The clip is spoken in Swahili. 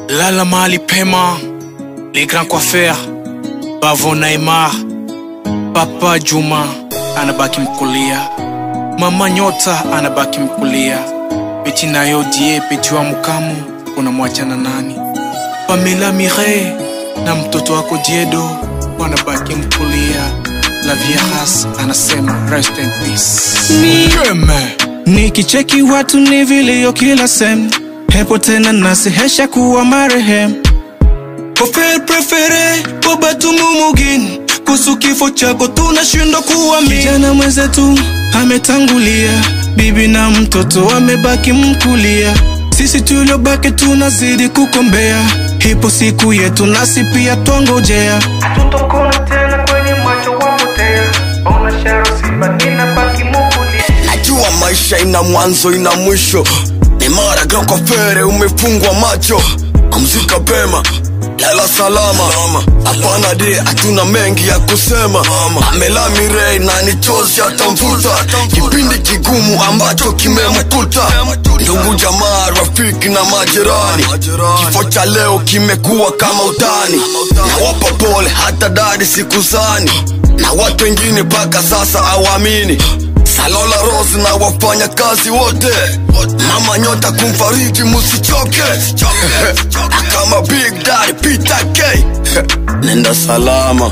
Lala mahali pema, les grands coiffeurs, Bavo Neymar, Papa Juma anabaki mkulia, Mama Nyota anabaki mkulia, Peti nayo die Peti wa Mukamu unamwachana nani? Pamela Mire na mtoto wako Diedo wanabaki mkulia. La Viejas anasema rest in peace. Nikicheki watu ni vilio kila sem, hepo tena nasihesha kuwa marehem. Kofere prefere boba tumumugin, kuhusu kifo chako tunashindwa kuamini. Kijana mwenzetu ametangulia, bibi na mtoto wamebaki mkulia. Sisi tuliobaki tunazidi kukombea, hipo siku yetu nasi pia twangojea. Hatutokona tena kwenye macho wapotea, ona shero simba nina baki mkulia. Najua maisha ina mwanzo ina mwisho, ni mara grand coiffeur umefungwa macho. Kumzika pema, lala salama. Hapana de, hatuna mengi ya kusema. Pamela Mire na nichozi atamvuta, kipindi kigumu ambacho kimemkuta. Ndugu jamaa, rafiki na majirani, kifo cha leo kimekuwa kama utani. Na wapa pole hata dadi sikuzani, na watu wengine paka sasa awamini. Salola Rose na wafanya kazi wote, Mama Nyota kumfariji musichoke. Kama Big Daddy Peter K, nenda salama.